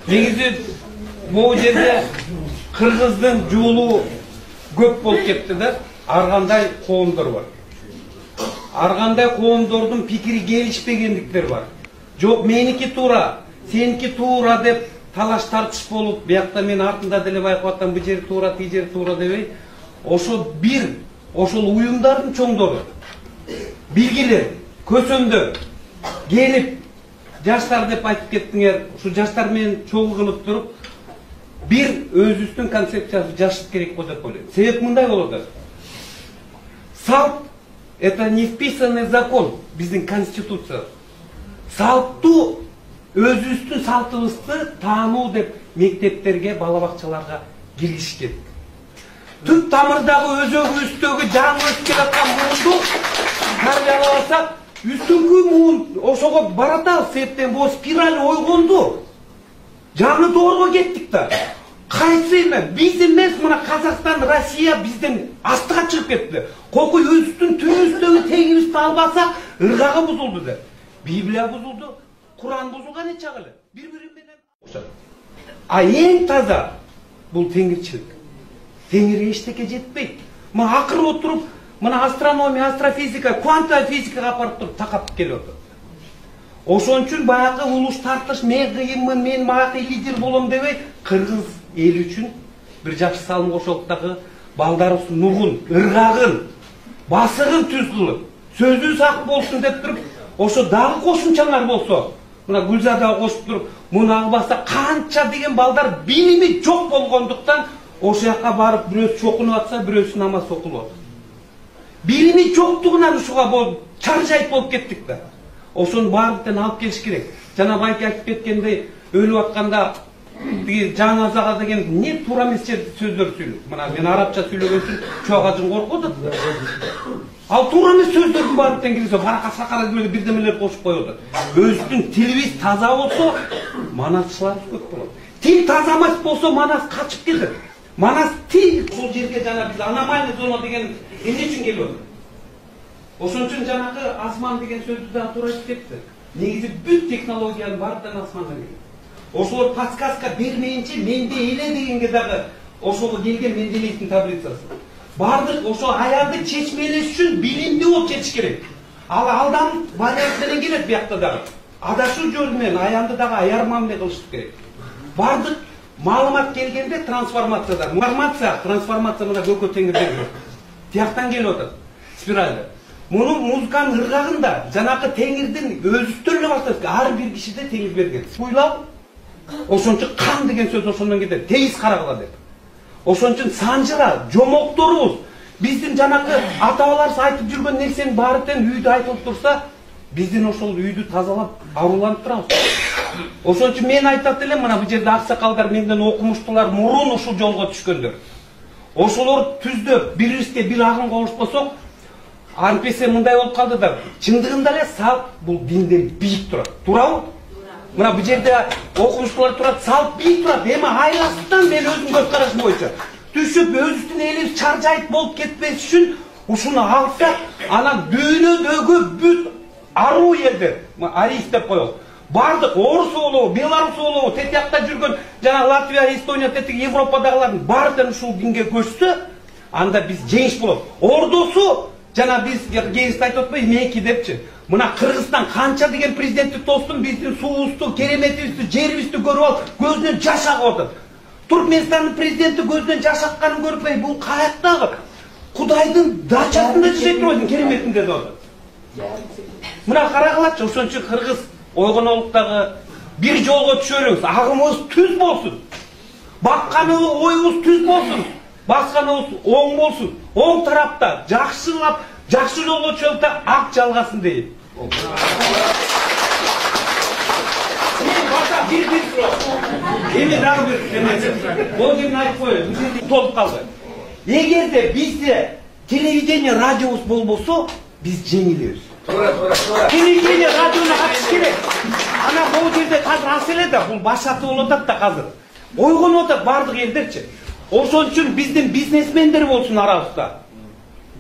Негизи bu жерде Кыргыздын жуулу көп болуп кетти да. Ар кандай коомдор бар. Ар кандай коомдордун пикири келишпегендиктер бар. Жок, меники туура, сеники туура деп талаш тартыш болуп, биякта мен артында деле байкап атам, бу жер туура, тиги жер туура дебей, ошол уюмдардын чоңдору, билгилер, көсөмдөр келип, жаштар деп айтып кеттиңер, ушу жаштар менен чогуу кылып туруп, бир өзүбүздүн концепциясы жашыш керек го деп ойлойм. Себеп мындай болот. Салт — это не вписанный закон, биздин конституция. Салтту өзүбүздүн салтыбызды таануу деп мектептерге, бала бакчаларга киргизиш керек. Түп тамырдагы өзөгүбүздөгү жаңы өсүп келаткан муунду тарбиялабасак, үстүңкү муун ошого баратабыз. Себептен бул спираль ойгонду. Жаңы доорго кеттик да. Кайсы эме? Биз эмес, мына Казакстан, Россия бизден астыга чыгып кетти. Кокуй өзүбүздүн түбүбүздөгү тегибизди албасак, ыргагы бузулду деп. Библия бузулду, Куран бузулган эч агылы. Бири-бири менен окшоп. А эң таза бул теңирчилик. Теңирге эчтеке жетпейт. Мына акырып отуруп, мына астрономия, астрофизика, квантовая физикага апарып туруп такап келип отур. Ошон үчүн баягы улуш тартыш, мен кыйынмын, мен мага лидер болом дебей, кыргыз эл үчүн бир жакшы салым кошолуктагы балдарыбыз нугун, ыргагын, басыгын түз кылып, сөзү сак болсун деп туруп, ошо дагы кошумчалар болсо, мына Гүлзадага кошуп туруп, муну албаса канча деген балдар билими жок болгондуктан ошол жака барып бирөөсү чокунуп атса, бирөөсү намаз окулуп атат. Билими жоктугунан ушуга болуп чаржайып болуп кеттик да. Ошону баардыктан алып келиш керек. Жана байке айтып кеткендей, өлүп атканда тиги жаназага деген не туура эмес сөздөр сүйлөп. Мына мен арабча сүйлөгөн үчүн чуагажын коркуп атат. Ал туура эмес сөздөрдүн баардыктан кирсе, барака сакара демелер бирдемелер кошуп коюп атат. Өзүнүн тилибиз таза болсо, манасчыларыбыз көп болот. Тил таза эмес болсо, манас качып кетет. Манас тил бул жерге жана биз аномальный зона деген эмне үчүн келип атат? Ошон үчүн жанагы асман деген сөздү да туура айтып кетти. Негизи бүт технологиянын баардыгы асмандан келет. Ошолор подсказка бермейинче менде эле дегенге дагы ошого келген Менделеевдин таблицасы. Бардык ошо аянды чечмелеш үчүн билимдүү болуп жетиш керек. Ал алдан вариант менен келет биякта дагы. Адашуу жол менен аянды дагы аярма менен кылыш керек. Бардык маалымат келгенде трансформацияда. Трансформация мына көкө теңирден келет. Тияктан келип атат. Спиральда. Муну музыканын ыргагында жанакы теңирдин өзүстөр эле баштайт. Ар бир кишиде теңир берген. Суйлап, ошон үчүн кан деген сөз ошондон кетет. Тегиз карагыла деп. Ошон үчүн санжыра, жомокторубуз, биздин жанакы ата-бабаларыбыз айтып жүргөн нерсенин баары тең үйдө айтылып турса, биздин ошол үйдү тазалап, аруланып турабыз. Ошон үчүн мен айтат элем, мына бул жерде аксакалдар менден окумуштуулар мурун ушул жолго түшкөндөр. Ошолор түздөп, бирибизге бир агым кошпосок, антпесе мындай болуп калды да, чындыгында эле салт бул динден бийик турат. Туурабы? Мына бул жерде окумуштуулар турат, салт бийик турат. Эми айласынан мен өзүм көз карашым боюнча түшүп, өзүбүздүн элибиз чаржайып болуп кетпес үчүн ушуну алсак, анан дүйнөдөгү бүт аруу элдер, арист деп коелу. Бардык орус болобу, белорус болобу, тетиякта жүргөн жана Латвия, Эстония, тетиги Европадагылардын баардыгы ушул динге көчсө, анда биз жеңиш болот. Ордусу жана биз кеңесте айтып атпайбы, меки депчи. Мына Кыргызстан канча деген президентти тостун, биздин суубузду, кереметибизди, жерибизди көрүп алып, көзүнөн жаш агып атат. Туркменстандын президенти көзүнөн жаш акканын көрпөй, бул каяктагы Кудайдын дачасында жашайт турбайдын кереметинде деп атат. Мына карагылачы, ошон үчүн кыргыз ойгонолуктагы бир жолго түшөрүңүз, агымыбыз түз болсун. Баккан оюбуз түз болсун. Басканыбыз оң болсун. Оң тарапта жакшылап, жакшы жолго түшөлүп, ак жалгасын дейм. Эми дагы бир нерсе. Бул жерин айтып коеюн. Бул жерде толуп калды. Эгерде бизде телевидение, радиобуз болбосо, биз жеңилебиз. Телевидение, радиону ачыш керек. Ана бул жерде азыр ас эле да, бул башаты болуп атат да азыр. Ойгонуп атат бардык элдерчи. Ошон үчүн биздин бизнесмендер болсун арабызда.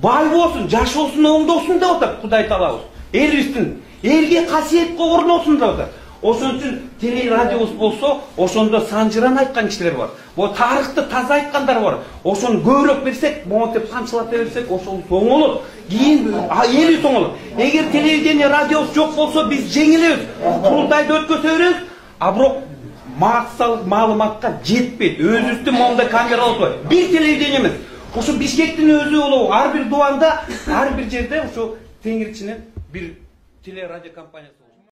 Бай болсун, жашоосун оңдосун деп атат Кудай Таалабыз. Элибиздин элге касиет орносун деп атат. Ошон үчүн телерадиобуз болсо, ошондо санжыран айткан кишилер бар. Бу тарыхты таза айткандар бар. Ошону көбүрөөк берсек, монтип камчылата берсек, ошол соңолот. Кийин эли соңолот. Эгер телевидение, радиобуз жок болсо, биз жеңилебиз. Курултайды өткөзө беребиз. А бирок максалык маалыматка жетпейт. Өзүбүздүн монда камера отпойт. Бир телевидение эмес. Ошо Бишкектин өзү болобу, ар бир дубанда, ар бир жерде ошо теңирчинен бир телерадио компаниясы